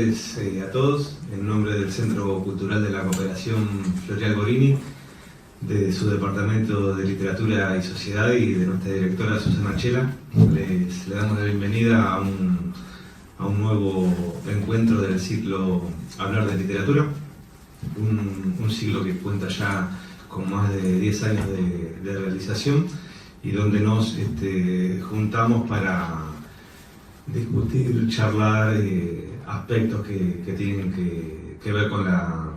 tardes a todos. En nombre del Centro Cultural de la Cooperación Floreal Gorini, de su Departamento de Literatura y Sociedad y de nuestra directora Susana Chela, le damos la bienvenida a un nuevo encuentro del ciclo Hablar de Literatura, un ciclo que cuenta ya con más de 10 años de realización y donde nos juntamos para discutir, charlar aspectos que tienen que ver con la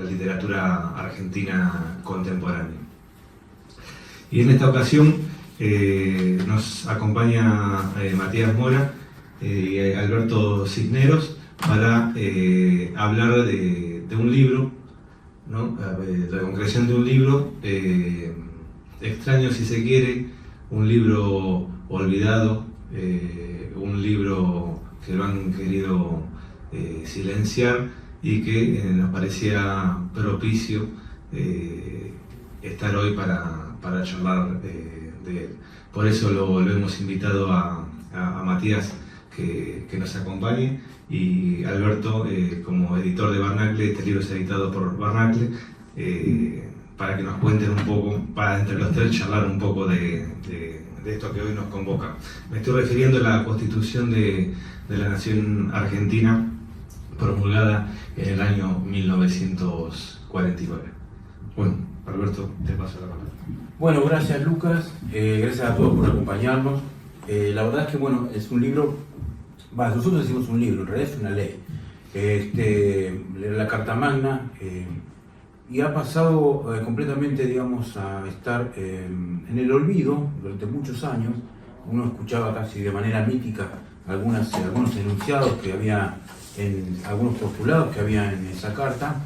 literatura argentina contemporánea. Y en esta ocasión nos acompaña Matías Mora y Alberto Cisneros para hablar de un libro, ¿no? La concreción de un libro extraño, si se quiere, un libro olvidado, un libro que lo han querido silenciar y que nos parecía propicio estar hoy para charlar de él. Por eso lo hemos invitado a Matías que nos acompañe, y Alberto como editor de Barnacle. Este libro es editado por Barnacle, para que nos cuenten un poco, para entre los tres charlar un poco de esto que hoy nos convoca. Me estoy refiriendo a la Constitución de la Nación Argentina, promulgada en el año 1949. Bueno, Alberto, te paso la palabra. Bueno, gracias Lucas, gracias a todos por acompañarnos. La verdad es que bueno, es un libro, nosotros decimos un libro, en realidad es una ley. La Carta Magna, y ha pasado completamente, digamos, a estar en el olvido durante muchos años. Uno escuchaba casi de manera mítica algunos enunciados que había, algunos postulados que había en esa carta,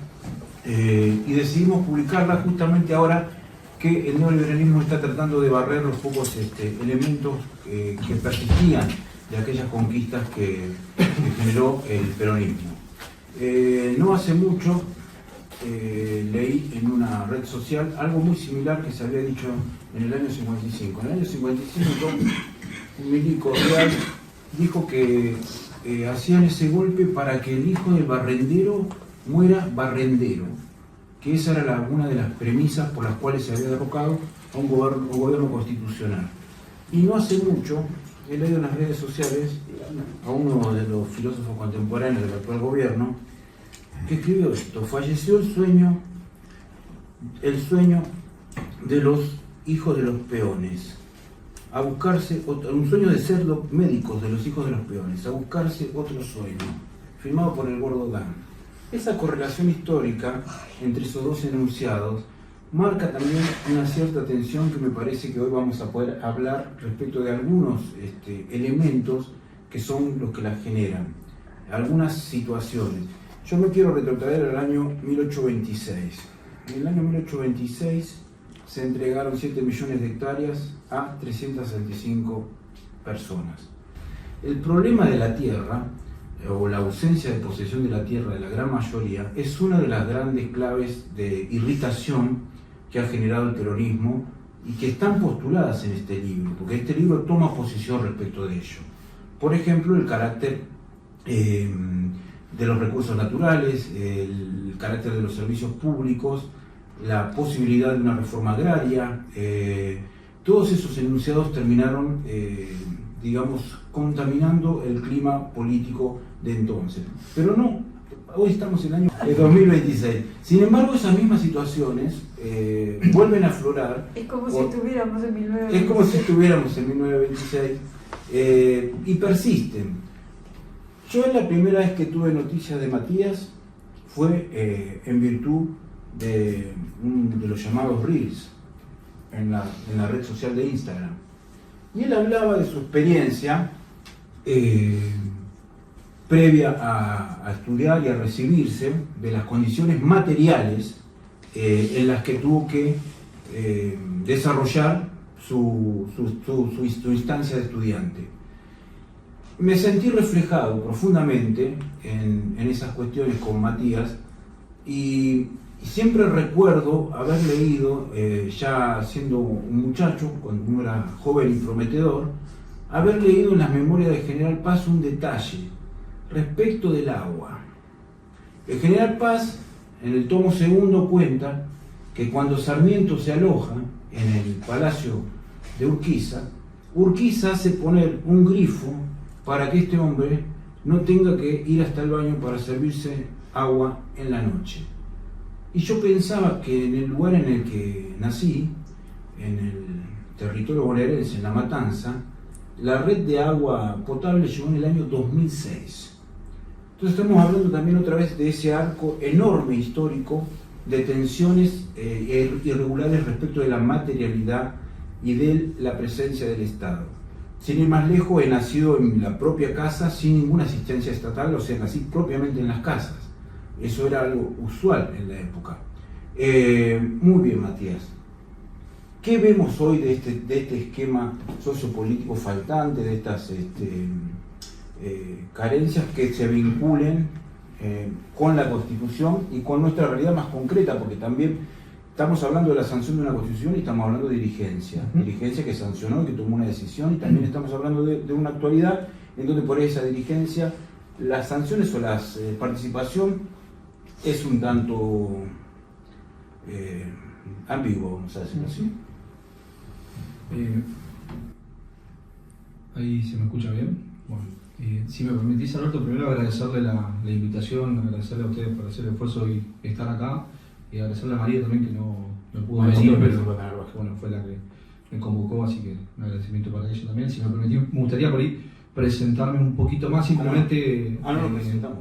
y decidimos publicarla justamente ahora que el neoliberalismo está tratando de barrer los pocos elementos que persistían de aquellas conquistas que generó el peronismo. No hace mucho leí en una red social algo muy similar que se había dicho en el año 55. En el año 55 un milico real dijo que hacían ese golpe para que el hijo del barrendero muera barrendero, que esa era una de las premisas por las cuales se había derrocado a un gobierno constitucional. Y no hace mucho he leído en las redes sociales a uno de los filósofos contemporáneos del actual gobierno que escribió esto: falleció el sueño de los hijos de los peones, a buscarse un sueño de ser los médicos de los hijos de los peones, a buscarse otro sueño, firmado por el Gordo Dan. Esa correlación histórica entre esos dos enunciados marca también una cierta tensión que me parece que hoy vamos a poder hablar respecto de algunos elementos que son los que la generan, algunas situaciones. Yo me quiero retrotraer al año 1826. En el año 1826 se entregaron 7 millones de hectáreas a 365 personas. El problema de la tierra, o la ausencia de posesión de la tierra de la gran mayoría, es una de las grandes claves de irritación que ha generado el peronismo y que están postuladas en este libro, porque este libro toma posición respecto de ello. Por ejemplo, el carácter de los recursos naturales, el carácter de los servicios públicos, la posibilidad de una reforma agraria. Todos esos enunciados terminaron, digamos, contaminando el clima político de entonces. Pero no, hoy estamos en el año 2026. Sin embargo, esas mismas situaciones vuelven a aflorar. Es como si estuviéramos en 1926. Es como si estuviéramos en 1926 y persisten. Yo la primera vez que tuve noticias de Matías fue en virtud de los llamados Reels en la red social de Instagram. Y él hablaba de su experiencia previa a estudiar y a recibirse, de las condiciones materiales en las que tuvo que desarrollar su instancia de estudiante. Me sentí reflejado profundamente en esas cuestiones con Matías, y siempre recuerdo haber leído, ya siendo un muchacho, cuando uno era joven y prometedor, haber leído en las memorias de General Paz un detalle respecto del agua. El general Paz, en el tomo segundo, cuenta que cuando Sarmiento se aloja en el palacio de Urquiza, Urquiza hace poner un grifo para que este hombre no tenga que ir hasta el baño para servirse agua en la noche. Y yo pensaba que en el lugar en el que nací, en el territorio bonaerense, en La Matanza, la red de agua potable llegó en el año 2006. Entonces estamos hablando también otra vez de ese arco enorme histórico de tensiones irregulares respecto de la materialidad y de la presencia del Estado. Sin ir más lejos, he nacido en la propia casa sin ninguna asistencia estatal, o sea, nací propiamente en las casas. Eso era algo usual en la época. Muy bien, Matías. ¿Qué vemos hoy de este esquema sociopolítico faltante, de estas carencias que se vinculen con la Constitución y con nuestra realidad más concreta? Porque también estamos hablando de la sanción de una Constitución y estamos hablando de dirigencia. Dirigencia que sancionó y que tomó una decisión, y también estamos hablando de una actualidad en donde por esa dirigencia las sanciones o la participación es un tanto ambiguo, vamos a decirlo así. Ahí se me escucha bien. Bueno, si me permitís, Alberto, primero agradecerle la invitación, agradecerle a ustedes por hacer el esfuerzo y estar acá, y agradecerle a María también que no pudo venir, pero bueno, fue la que me convocó, así que un agradecimiento para ella también. Si me permitís, me gustaría por ahí presentarme un poquito más, simplemente... lo presentamos.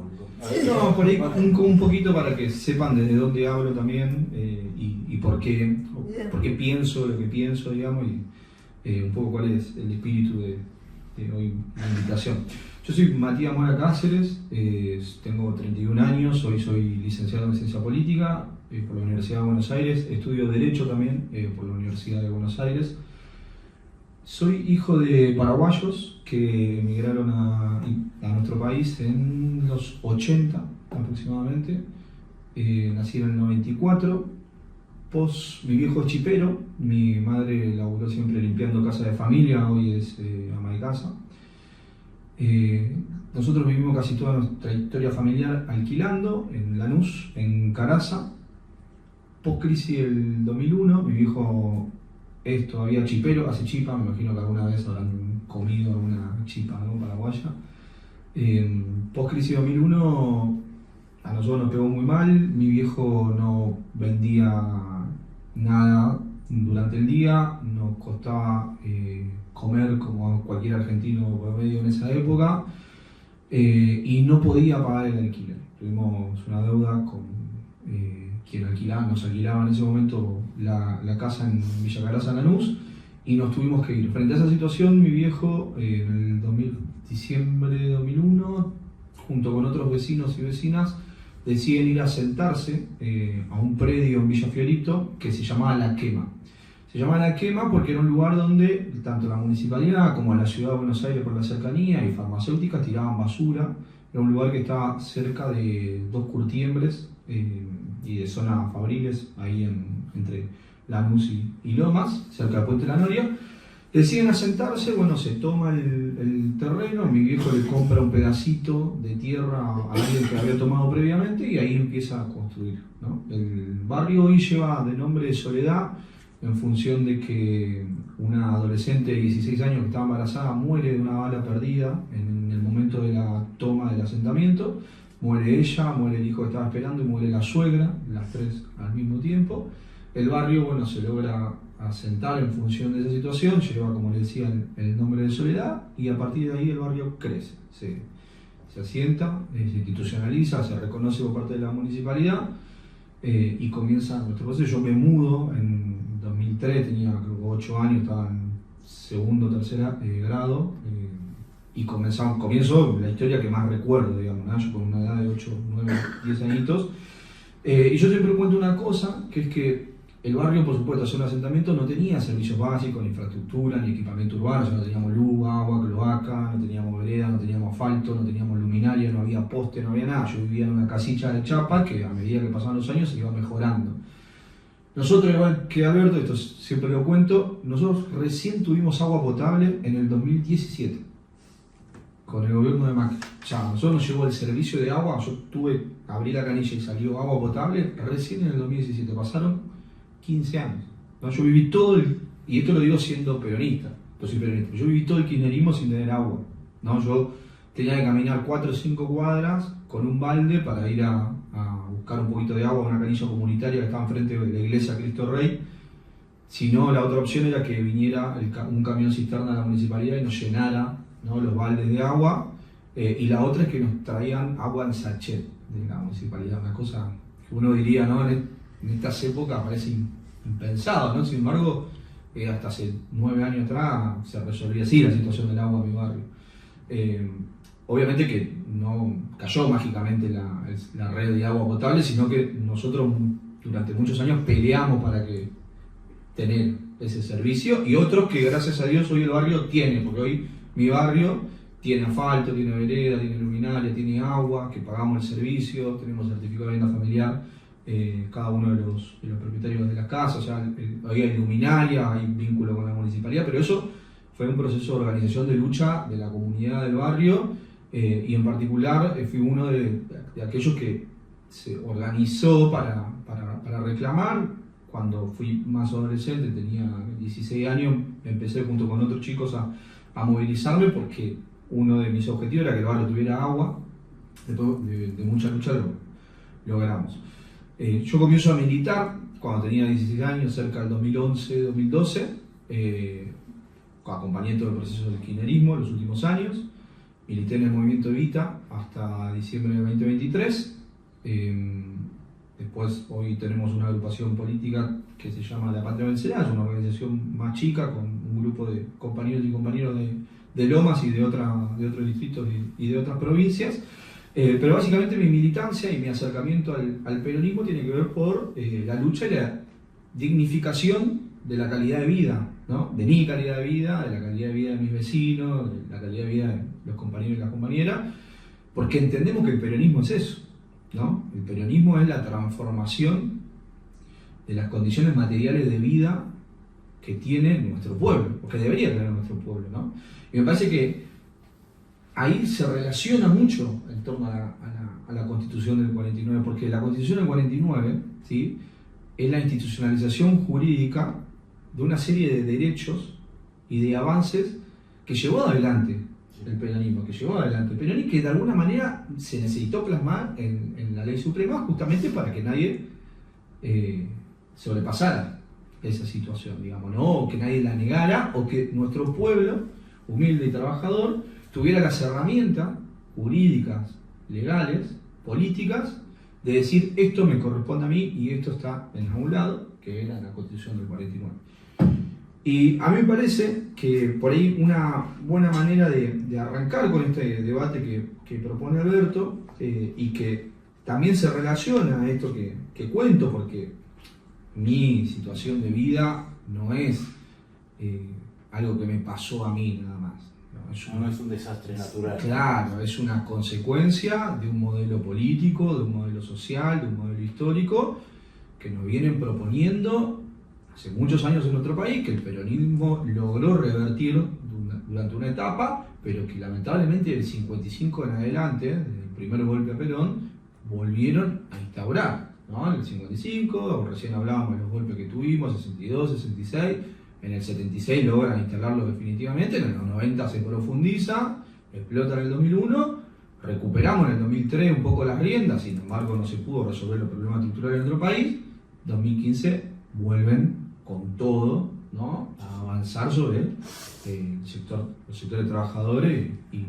No, por ahí un poquito para que sepan desde dónde hablo también, y por qué pienso lo que pienso, digamos, y un poco cuál es el espíritu de hoy la invitación. Yo soy Matías Mora Cáceres, tengo 31 años, hoy soy licenciado en Ciencia Política por la Universidad de Buenos Aires, estudio Derecho también por la Universidad de Buenos Aires. Soy hijo de paraguayos que emigraron a nuestro país en los 80 aproximadamente. Nací en el 94. Mi viejo es chipero, mi madre laburó siempre limpiando casa de familia, hoy es ama de casa. Nosotros vivimos casi toda nuestra historia familiar alquilando en Lanús, en Caraza. Post-crisis del 2001, mi viejo es todavía chipero, hace chipa, me imagino que alguna vez habrán comido alguna chipa, ¿no?, paraguaya. Post-crisis 2001 a nosotros nos pegó muy mal, mi viejo no vendía nada durante el día, nos costaba comer como cualquier argentino promedio en esa época, y no podía pagar el alquiler. Tuvimos una deuda con quien nos alquilaba en ese momento la casa en Villa Caraza, Lanús, y nos tuvimos que ir. Frente a esa situación, mi viejo, en el diciembre de 2001, junto con otros vecinos y vecinas, deciden ir a sentarse a un predio en Villa Fiorito que se llamaba La Quema. Se llamaba La Quema porque era un lugar donde tanto la municipalidad como la ciudad de Buenos Aires, por la cercanía, y farmacéuticas tiraban basura. Era un lugar que estaba cerca de dos curtiembres y de zonas fabriles, ahí entre Lanús y Lomas, cerca del Puente de la Noria. Deciden asentarse, bueno, se toma el terreno, mi viejo le compra un pedacito de tierra a alguien que había tomado previamente y ahí empieza a construir, ¿no? El barrio hoy lleva de nombre Soledad en función de que una adolescente de 16 años que estaba embarazada muere de una bala perdida en el momento de la toma del asentamiento. Muere ella, muere el hijo que estaba esperando y muere la suegra, las tres al mismo tiempo. El barrio, bueno, se logra asentar en función de esa situación, lleva, como le decía, el nombre de Soledad, y a partir de ahí el barrio crece, se asienta, se institucionaliza, se reconoce por parte de la municipalidad, y comienza nuestro proceso. Yo me mudo en 2003, tenía creo que 8 años, estaba en segundo o tercer grado, y comienzo la historia que más recuerdo, digamos, ¿no? Yo con una edad de 8, 9, 10 añitos. Y yo siempre cuento una cosa, que es que el barrio, por supuesto, hace un asentamiento, no tenía servicios básicos, ni infraestructura, ni equipamiento urbano. No teníamos luz, agua, cloaca, no teníamos vereda, no teníamos asfalto, no teníamos luminaria, no había poste, no había nada. Yo vivía en una casilla de chapa que a medida que pasaban los años se iba mejorando. Nosotros, igual que Alberto, esto siempre lo cuento, nosotros recién tuvimos agua potable en el 2017. con el gobierno de Macri. O sea, nosotros nos llegó el servicio de agua, abrí la canilla y salió agua potable recién en el 2017, pasaron 15 años. ¿No? Yo viví y esto lo digo siendo peronista, yo viví todo el kirchnerismo sin tener agua. ¿No? Yo tenía que caminar 4 o 5 cuadras con un balde para ir a buscar un poquito de agua a una canilla comunitaria que estaba enfrente de la iglesia Cristo Rey. Si no, la otra opción era que viniera un camión cisterna de la municipalidad y nos llenara, ¿no?, los baldes de agua, y la otra es que nos traían agua en sachet de la municipalidad, una cosa que uno diría, ¿no?, en estas épocas parece impensado, ¿no? Sin embargo, hasta hace 9 años atrás se resolvía así la situación del agua en mi barrio. Obviamente que no cayó mágicamente la red de agua potable, sino que nosotros durante muchos años peleamos para que tener ese servicio, y otros que gracias a Dios hoy el barrio tiene, porque hoy mi barrio tiene asfalto, tiene vereda, tiene luminaria, tiene agua, que pagamos el servicio, tenemos certificado de vivienda familiar, cada uno de los propietarios de las casas, o sea, hoy hay luminaria, hay vínculo con la municipalidad, pero eso fue un proceso de organización de lucha de la comunidad del barrio, y en particular fui uno de aquellos que se organizó para reclamar. Cuando fui más adolescente, tenía 16 años, empecé junto con otros chicos a movilizarme porque uno de mis objetivos era que el barrio tuviera agua. Después de mucha lucha lo logramos. Yo comienzo a militar cuando tenía 16 años, cerca del 2011-2012. Acompañé todo el proceso del kirchnerismo en los últimos años. Milité en el movimiento Evita hasta diciembre de 2023. Después, hoy tenemos una agrupación política que se llama La Patria Vencerá, es una organización más chica con un grupo de compañeros y compañeras de Lomas y de otros distritos y de otras provincias. Pero básicamente mi militancia y mi acercamiento al peronismo tiene que ver por la lucha y la dignificación de la calidad de vida, ¿no? De mi calidad de vida, de la calidad de vida de mis vecinos, de la calidad de vida de los compañeros y las compañeras, porque entendemos que el peronismo es eso, ¿no? El peronismo es la transformación de las condiciones materiales de vida que tiene nuestro pueblo, o que debería tener nuestro pueblo, ¿no? Y me parece que ahí se relaciona mucho en torno a la Constitución del 49, porque la Constitución del 49, ¿sí?, es la institucionalización jurídica de una serie de derechos y de avances que llevó adelante el peronismo, el peronismo, que de alguna manera se necesitó plasmar en la ley suprema justamente para que nadie sobrepasara esa situación, digamos, ¿no? O que nadie la negara, o que nuestro pueblo, humilde y trabajador, tuviera las herramientas jurídicas, legales, políticas, de decir esto me corresponde a mí y esto está en algún lado, que era la Constitución del 49. Y a mí me parece que por ahí una buena manera de arrancar con este debate que propone Alberto, y que también se relaciona a esto que cuento, porque mi situación de vida no es algo que me pasó a mí nada más. No es un desastre natural. Claro, es una consecuencia de un modelo político, de un modelo social, de un modelo histórico que nos vienen proponiendo hace muchos años en nuestro país, que el peronismo logró revertir durante una etapa, pero que lamentablemente del 55 en adelante, desde el primer golpe a Perón, volvieron a instaurar, ¿no? En el 55, recién hablábamos de los golpes que tuvimos, 62, 66, en el 76 logran instalarlo definitivamente, en los 90 se profundiza, explota en el 2001, recuperamos en el 2003 un poco las riendas, sin embargo no se pudo resolver los problemas estructurales de nuestro país, 2015 vuelven con todo, ¿no?, a avanzar sobre los sectores trabajadores y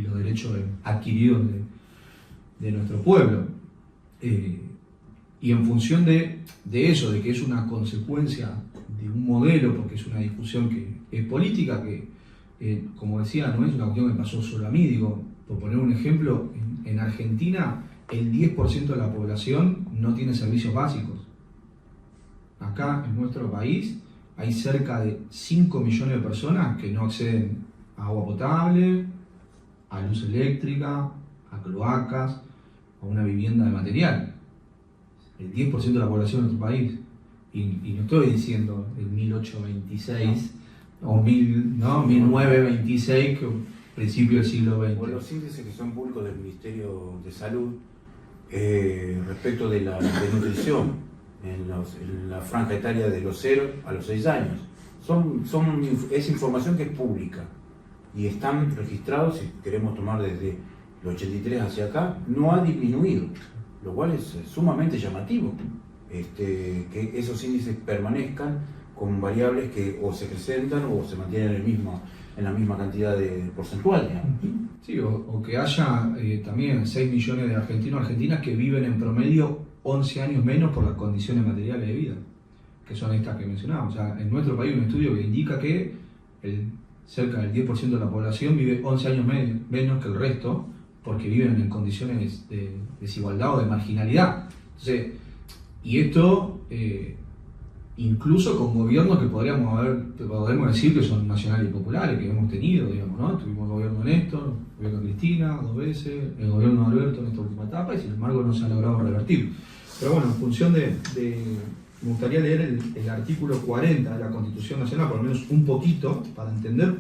los derechos adquiridos de nuestro pueblo. Y en función de eso, de que es una consecuencia de un modelo, porque es una discusión que es política, que como decía, no es una cuestión que pasó solo a mí, digo, por poner un ejemplo, en Argentina el 10% de la población no tiene servicios básicos. Acá en nuestro país hay cerca de 5 millones de personas que no acceden a agua potable, a luz eléctrica, a cloacas, a una vivienda de material. El 10% de la población de nuestro país. Y no estoy diciendo el 1826 o 1926, principios del siglo XX. O los índices que son públicos del Ministerio de Salud respecto de la nutrición en la franja etaria de los 0 a los 6 años. Es información que es pública y están registrados, si queremos tomar desde el 83 hacia acá, no ha disminuido, lo cual es sumamente llamativo, que esos índices permanezcan con variables que o se acrecentan o se mantienen en la misma cantidad de porcentual, digamos. Sí, o que haya también 6 millones de argentinos y argentinas que viven en promedio 11 años menos por las condiciones materiales de vida, que son estas que mencionábamos. O sea, en nuestro país hay un estudio que indica que cerca del 10% de la población vive 11 años menos que el resto, porque viven en condiciones de desigualdad o de marginalidad. Entonces, y esto incluso con gobiernos que podemos decir que son nacionales y populares, que hemos tenido, digamos, ¿no? Tuvimos el gobierno de Néstor, el gobierno de Cristina 2 veces, el gobierno de Alberto en esta última etapa, y sin embargo no se ha logrado revertir. Pero bueno, en función me gustaría leer el artículo 40 de la Constitución Nacional, por lo menos un poquito, para entender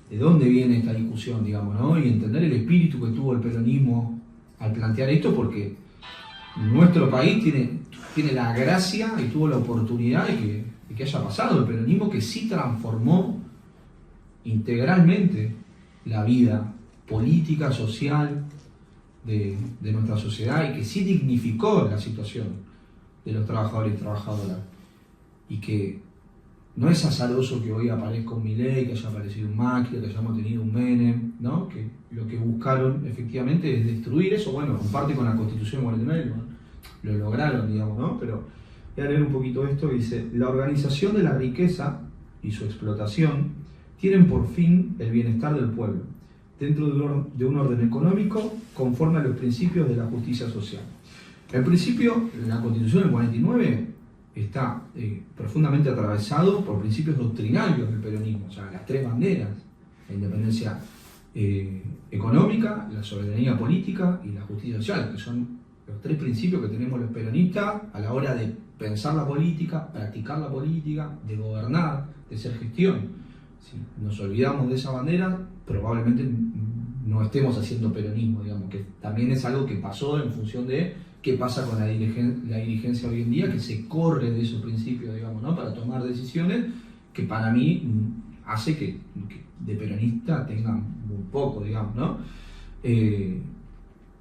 de dónde viene esta discusión, digamos, ¿no? Y entender el espíritu que tuvo el peronismo al plantear esto, porque nuestro país tiene la gracia y tuvo la oportunidad de que haya pasado el peronismo, que sí transformó integralmente la vida política, social de nuestra sociedad, y que sí dignificó la situación de los trabajadores y trabajadoras, y que no es azaroso que hoy aparezca un Milei, que haya aparecido un Macri, que hayamos tenido un Menem, ¿no? Que lo que buscaron efectivamente es destruir eso. Bueno, en parte con la Constitución de 49 lo lograron, digamos, ¿no? Pero voy a leer un poquito esto que dice: la organización de la riqueza y su explotación tienen por fin el bienestar del pueblo, dentro de un orden económico conforme a los principios de la justicia social. El principio, la Constitución del 49 está profundamente atravesado por principios doctrinarios del peronismo, o sea, las 3 banderas: la independencia económica, la soberanía política y la justicia social, que son los 3 principios que tenemos los peronistas a la hora de pensar la política, practicar la política, de gobernar, de hacer gestión. Si nos olvidamos de esa bandera, probablemente no estemos haciendo peronismo, digamos, que también es algo que pasó en función de qué pasa con la dirigencia hoy en día, que se corre de esos principios, digamos, ¿no? Para tomar decisiones que para mí hace que de peronista tengan muy poco, digamos, ¿no?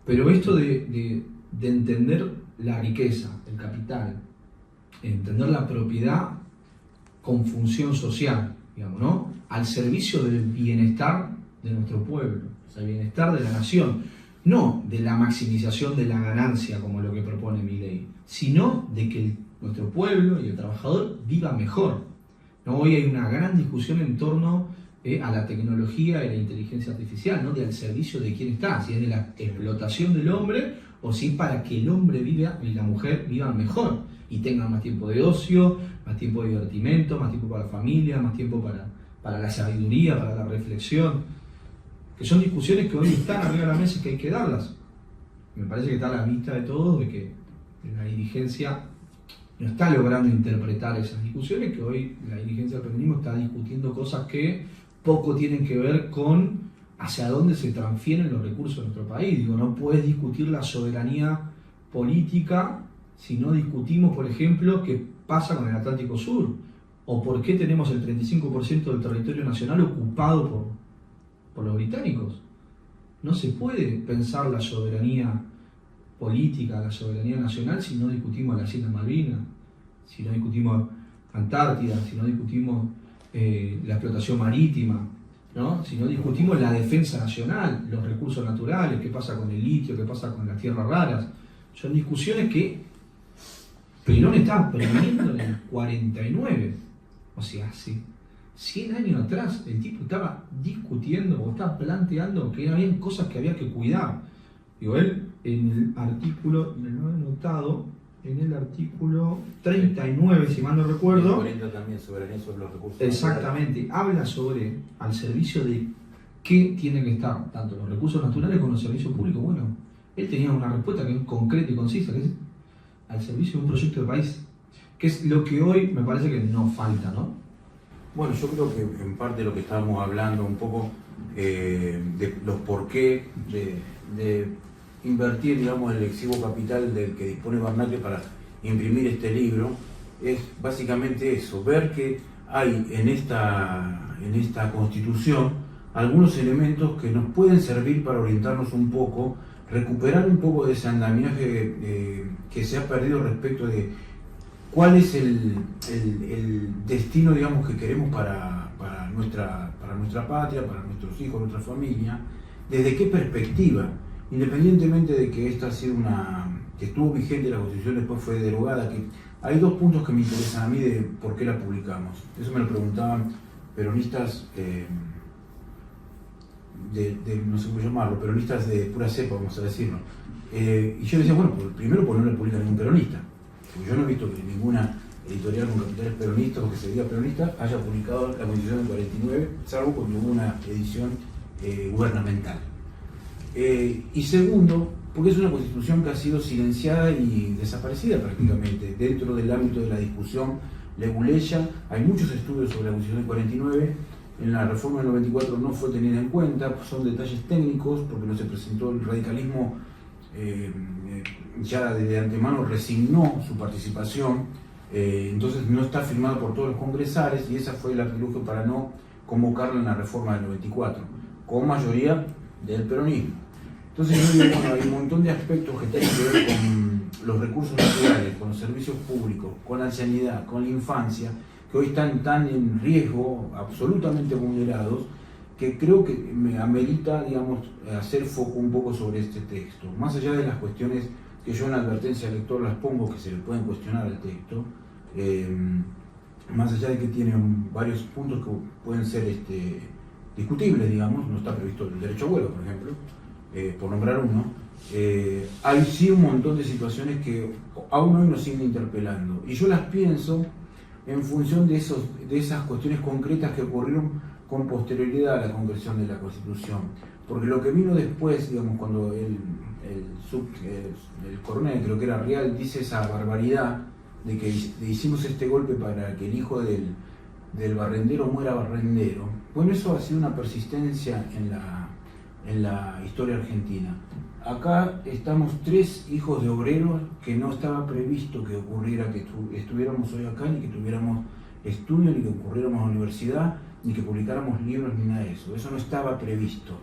Pero esto de entender la riqueza, el capital, entender la propiedad con función social, digamos, ¿no? Al servicio del bienestar de nuestro pueblo, o sea, el bienestar de la nación, no de la maximización de la ganancia como lo que propone Milei, sino de que nuestro pueblo y el trabajador viva mejor, ¿no? Hoy hay una gran discusión en torno a la tecnología y la inteligencia artificial, ¿no? De al servicio de quién está, si es de la explotación del hombre o si es para que el hombre viva y la mujer vivan mejor y tengan más tiempo de ocio, más tiempo de divertimento, más tiempo para la familia, más tiempo para la sabiduría, para la reflexión, que son discusiones que hoy están arriba de la mesa y que hay que darlas. Me parece que está a la vista de todos de que la dirigencia no está logrando interpretar esas discusiones, que hoy la dirigencia del peronismo está discutiendo cosas que poco tienen que ver con hacia dónde se transfieren los recursos de nuestro país. Digo, no puedes discutir la soberanía política si no discutimos, por ejemplo, qué pasa con el Atlántico Sur, o por qué tenemos el 35% del territorio nacional ocupado por los británicos. No se puede pensar la soberanía política, la soberanía nacional, si no discutimos las Islas Malvinas, si no discutimos Antártida, si no discutimos la explotación marítima, ¿no? Si no discutimos la defensa nacional, los recursos naturales, qué pasa con el litio, qué pasa con las tierras raras. Son discusiones que Perón estaba previniendo en el 49, o sea, hace 100 años atrás el tipo estaba discutiendo o estaba planteando que había cosas que había que cuidar. Digo, él en el artículo, me lo he notado, en el artículo 39, si mal no recuerdo. El 40 también, soberanía sobre los recursos. Exactamente, habla sobre al servicio de qué tienen que estar tanto los recursos naturales como los servicios públicos. Bueno, él tenía una respuesta que es concreta y concisa, que es al servicio de un proyecto de país, que es lo que hoy me parece que nos falta, ¿no? Bueno, yo creo que en parte de lo que estábamos hablando un poco de los porqué de invertir, digamos, el exiguo capital del que dispone Barnacle para imprimir este libro, es básicamente eso, ver que hay en esta Constitución algunos elementos que nos pueden servir para orientarnos un poco, recuperar un poco de ese andamiaje que se ha perdido respecto de cuál es el destino, digamos, que queremos para nuestra patria, para nuestros hijos, nuestra familia, desde qué perspectiva, independientemente de que esta ha sido que estuvo vigente la Constitución, después fue derogada, que hay dos puntos que me interesan a mí de por qué la publicamos. Eso me lo preguntaban peronistas, no sé cómo llamarlo, peronistas de pura cepa, vamos a decirlo. Y yo decía, bueno, primero porque no la publica ningún peronista, porque yo no he visto que ninguna editorial con capitales peronistas o que se diga peronista haya publicado la Constitución del 49, salvo cuando hubo una edición gubernamental. Y segundo, porque es una Constitución que ha sido silenciada y desaparecida prácticamente dentro del ámbito de la discusión leguleya. Hay muchos estudios sobre la Constitución del 49, en la reforma del 94 no fue tenida en cuenta, son detalles técnicos, porque no se presentó el radicalismo, ya de antemano resignó su participación, entonces no está firmado por todos los congresales, y esa fue el artilugio para no convocarla en la reforma del 94, con mayoría del peronismo. Entonces yo digo, bueno, hay un montón de aspectos que tienen que ver con los recursos naturales, con los servicios públicos, con la ancianidad, con la infancia, que hoy están tan en riesgo, absolutamente vulnerados, que creo que me amerita, digamos, hacer foco un poco sobre este texto. Más allá de las cuestiones que yo en la advertencia al lector las pongo, que se le pueden cuestionar al texto, más allá de que tiene varios puntos que pueden ser discutibles, digamos, no está previsto el derecho a vuelo, por ejemplo, por nombrar uno, hay sí un montón de situaciones que aún hoy nos siguen interpelando, y yo las pienso en función de esas cuestiones concretas que ocurrieron con posterioridad a la concreción de la Constitución, porque lo que vino después, digamos, cuando el coronel, creo que era Real, dice esa barbaridad de que hicimos este golpe para que el hijo del barrendero muera barrendero, bueno, eso ha sido una persistencia en la historia argentina. Acá estamos 3 hijos de obreros que no estaba previsto que ocurriera, que estuviéramos hoy acá, ni que tuviéramos estudio, ni que ocurriéramos a la universidad, ni que publicáramos libros, ni nada de eso. Eso no estaba previsto.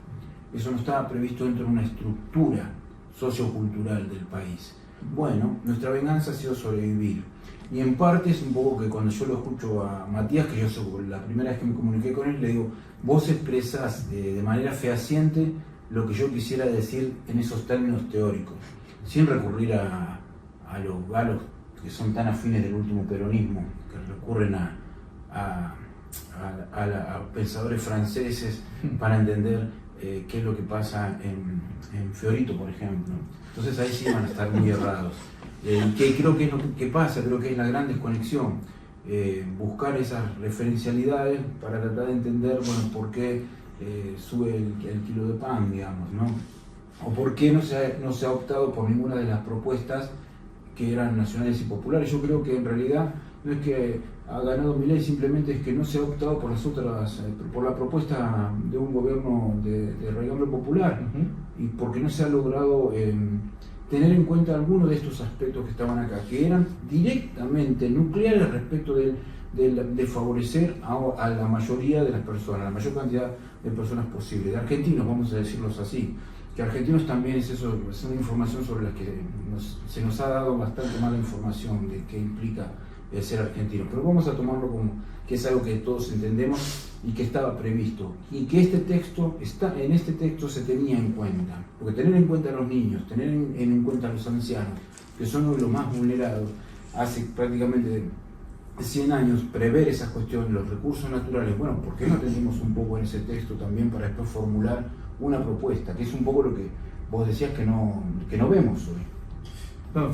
Eso no estaba previsto dentro de una estructura sociocultural del país. Bueno, nuestra venganza ha sido sobrevivir. Y en parte es un poco que cuando yo lo escucho a Matías, que yo la primera vez que me comuniqué con él, le digo, vos expresás de manera fehaciente lo que yo quisiera decir en esos términos teóricos, sin recurrir a los galos que son tan afines del último peronismo, que recurren a pensadores franceses para entender qué es lo que pasa en Fiorito, por ejemplo. Entonces ahí sí van a estar muy errados. Que creo que es lo que pasa, creo que es la gran desconexión, buscar esas referencialidades para tratar de entender, bueno, por qué sube el kilo de pan, digamos, ¿no? O por qué no se ha optado por ninguna de las propuestas que eran nacionales y populares. Yo creo que en realidad no es que ha ganado Milei, simplemente es que no se ha optado por las otras, por la propuesta de un gobierno de regambre popular, y porque no se ha logrado tener en cuenta algunos de estos aspectos que estaban acá, que eran directamente nucleares respecto de favorecer a la mayoría de las personas, la mayor cantidad de personas posible, de argentinos, vamos a decirlos así, que argentinos también es una información sobre la que se nos ha dado bastante mala información de qué implica ser argentino, pero vamos a tomarlo como que es algo que todos entendemos y que estaba previsto, y que en este texto se tenía en cuenta, porque tener en cuenta a los niños, tener en cuenta a los ancianos, que son hoy los más vulnerados, hace prácticamente 100 años, prever esas cuestiones, los recursos naturales, bueno, ¿por qué no tenemos un poco en ese texto también para después formular una propuesta, que es un poco lo que vos decías que no vemos hoy? No,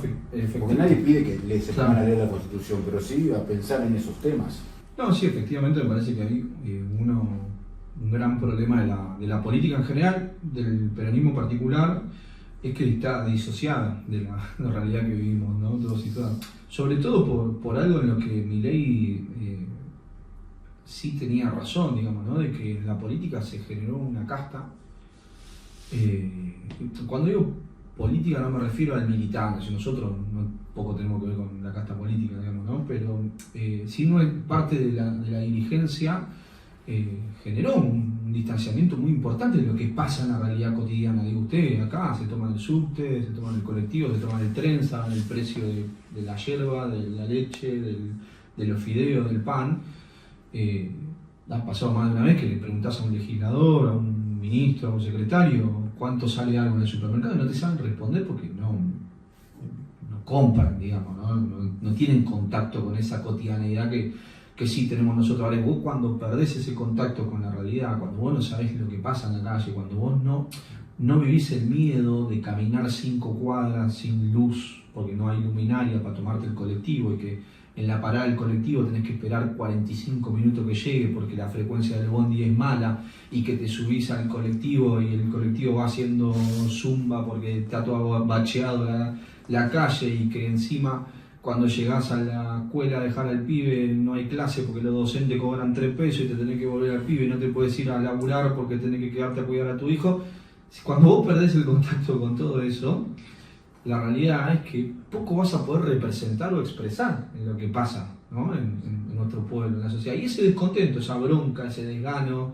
porque nadie pide que se pongan a leer la Constitución, pero sí a pensar en esos temas. No, sí, efectivamente me parece que hay un gran problema de la política en general, del peronismo en particular, es que está disociada de la realidad que vivimos, ¿no? Todos y todas. Sobre todo por algo en lo que Milei sí tenía razón, digamos, ¿no? De que en la política se generó una casta. Cuando digo política no me refiero al militante, nosotros poco tenemos que ver con la casta política, digamos, ¿no? Pero si no es parte de la dirigencia, generó un distanciamiento muy importante de lo que pasa en la realidad cotidiana. Digo, ustedes acá se toman el subte, se toman el colectivo, se toman el tren, saben el precio de la yerba, de la leche, de los fideos, del pan. Ha pasado más de una vez que le preguntás a un legislador, a un ministro, a un secretario, cuánto sale algo en el supermercado y no te saben responder porque no compran, digamos, no tienen contacto con esa cotidianeidad que sí tenemos nosotros. Ahora, vos cuando perdés ese contacto con la realidad, cuando vos no sabés lo que pasa en la calle, cuando vos no vivís el miedo de caminar 5 cuadras sin luz porque no hay luminaria para tomarte el colectivo y que en la parada del colectivo tenés que esperar 45 minutos que llegue porque la frecuencia del bondi es mala y que te subís al colectivo y el colectivo va haciendo zumba porque está todo bacheado la calle y que encima cuando llegás a la escuela a dejar al pibe no hay clase porque los docentes cobran 3 pesos y te tenés que volver al pibe y no te puedes ir a laburar porque tenés que quedarte a cuidar a tu hijo. Cuando vos perdés el contacto con todo eso, la realidad es que poco vas a poder representar o expresar en lo que pasa, ¿no? en nuestro pueblo, en la sociedad. Y ese descontento, esa bronca, ese desgano,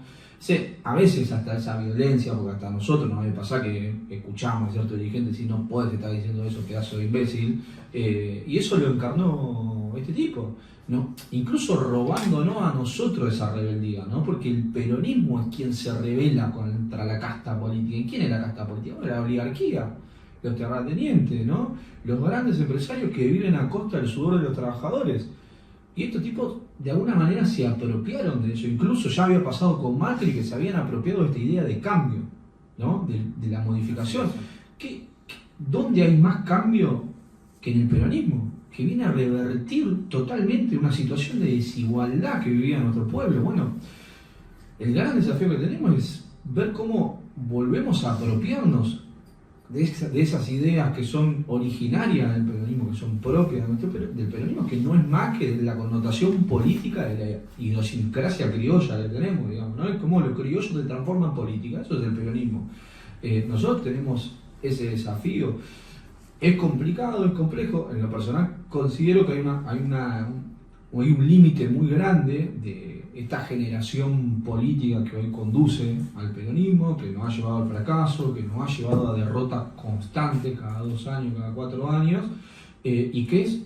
a veces hasta esa violencia, porque hasta a nosotros nos debe pasar que escuchamos a ciertos dirigentes y no podés estar diciendo eso, pedazo de imbécil, y eso lo encarnó este tipo, ¿no? Incluso robándonos a nosotros esa rebeldía, ¿no? Porque el peronismo es quien se rebela contra la casta política. ¿Y quién es la casta política? Bueno, la oligarquía, los terratenientes, ¿no? Los grandes empresarios que viven a costa del sudor de los trabajadores. Y estos tipos de alguna manera se apropiaron de eso. Incluso ya había pasado con Macri que se habían apropiado de esta idea de cambio, ¿no? De la modificación. ¿Dónde hay más cambio que en el peronismo? Que viene a revertir totalmente una situación de desigualdad que vivía nuestro pueblo. Bueno, el gran desafío que tenemos es ver cómo volvemos a apropiarnos de esas ideas que son originarias del peronismo, que son propias del peronismo, que no es más que la connotación política de la idiosincrasia criolla que tenemos, digamos, ¿no? Es como los criollos se transforman en política, eso es el peronismo. Nosotros tenemos ese desafío. Es complicado, es complejo. En lo personal considero que hay un límite muy grande de esta generación política que hoy conduce al peronismo, que nos ha llevado al fracaso, que nos ha llevado a derrotas constantes cada 2 años, cada 4 años, y que es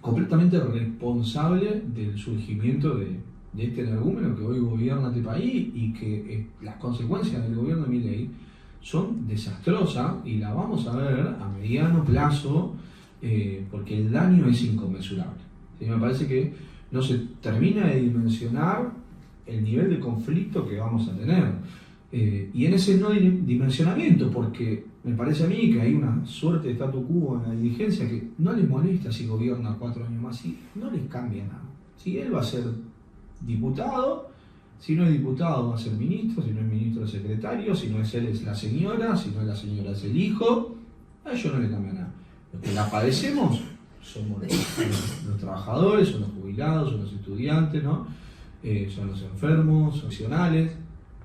completamente responsable del surgimiento de este energúmeno que hoy gobierna este país y que las consecuencias del gobierno de Milei son desastrosas y la vamos a ver a mediano plazo porque el daño es inconmensurable. ¿Sí? Me parece que no se termina de dimensionar el nivel de conflicto que vamos a tener. Y en ese no dimensionamiento, porque me parece a mí que hay una suerte de statu quo en la dirigencia que no les molesta si gobierna 4 años más, y no les cambia nada. Si él va a ser diputado, si no es diputado va a ser ministro, si no es ministro es secretario, si no es él es la señora, si no es la señora es el hijo, a ellos no les cambia nada. Los que la padecemos somos los trabajadores, son los jubilados, son los estudiantes, ¿no? Son los enfermos, opcionales,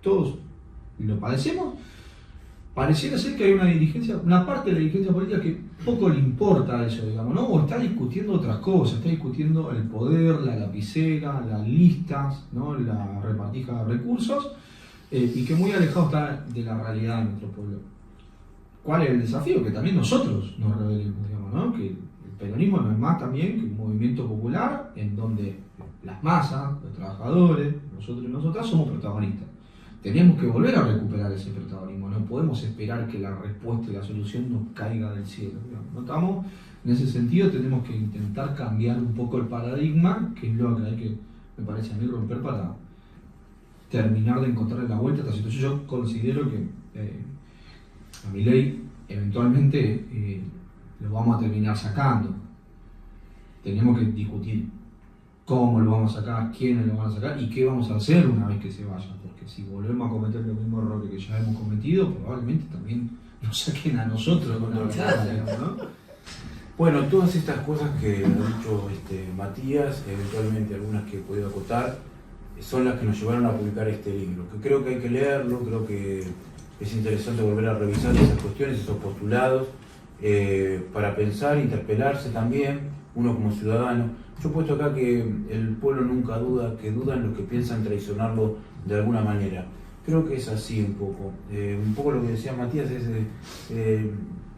todos lo padecemos. Pareciera ser que hay una parte de la dirigencia política que poco le importa eso, digamos, ¿no? O está discutiendo otras cosas, está discutiendo el poder, la lapicera, las listas, ¿no? La repartija de recursos, y que muy alejado está de la realidad de nuestro pueblo. ¿Cuál es el desafío? Que también nosotros nos rebelemos, digamos, ¿no? Que el peronismo no es más también que un movimiento popular en donde las masas, los trabajadores, nosotros y nosotras somos protagonistas. Tenemos que volver a recuperar ese protagonismo, no podemos esperar que la respuesta y la solución nos caiga del cielo. ¿No estamos? En ese sentido tenemos que intentar cambiar un poco el paradigma, que es lo que hay que, me parece a mí, romper para terminar de encontrar la vuelta a esta situación. Yo considero que a Milei eventualmente lo vamos a terminar sacando. Tenemos que discutir cómo lo vamos a sacar, quiénes lo van a sacar y qué vamos a hacer una vez que se vaya, porque si volvemos a cometer los mismos errores que ya hemos cometido, probablemente también nos saquen a nosotros con la verdad, digamos, ¿no? Bueno, todas estas cosas que ha dicho Matías, eventualmente algunas que he podido acotar, son las que nos llevaron a publicar este libro, que creo que hay que leerlo, creo que es interesante volver a revisar esas cuestiones, esos postulados, para pensar, interpelarse también, uno como ciudadano. Yo he puesto acá que el pueblo nunca duda, que dudan los que piensan traicionarlo de alguna manera. Creo que es así un poco lo que decía Matías es,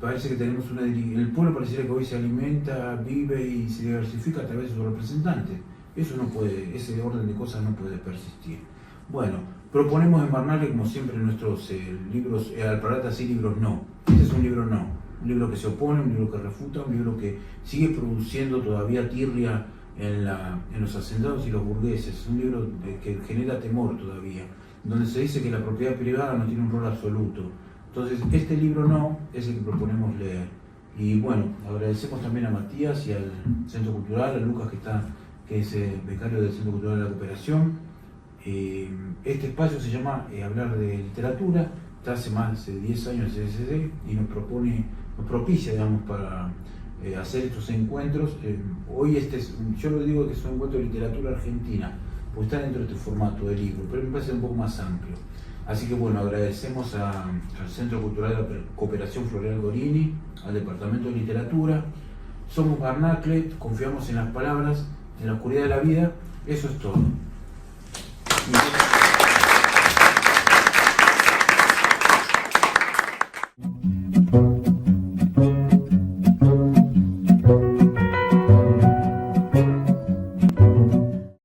parece que tenemos el pueblo pareciera que hoy se alimenta, vive y se diversifica a través de sus representantes. Eso no puede, ese orden de cosas no puede persistir. Bueno, proponemos enmarnarle como siempre nuestros libros, Alpargatas sí, libros no. Este es un libro no, un libro que se opone, un libro que refuta, un libro que sigue produciendo todavía tirria en los hacendados y los burgueses, un libro que genera temor todavía, donde se dice que la propiedad privada no tiene un rol absoluto. Entonces, este libro no es el que proponemos leer. Y bueno, agradecemos también a Matías y al Centro Cultural, a Lucas que es becario del Centro Cultural de la Cooperación. Este espacio se llama Hablar de Literatura, está hace más de 10 años en CSD y nos propicia, digamos, para hacer estos encuentros. Hoy yo lo digo que es un encuentro de literatura argentina, porque está dentro de este formato de libro, pero me parece un poco más amplio. Así que bueno, agradecemos al Centro Cultural de la Cooperación Floreal Gorini, al Departamento de Literatura. Somos Barnacle, confiamos en las palabras, en la oscuridad de la vida. Eso es todo.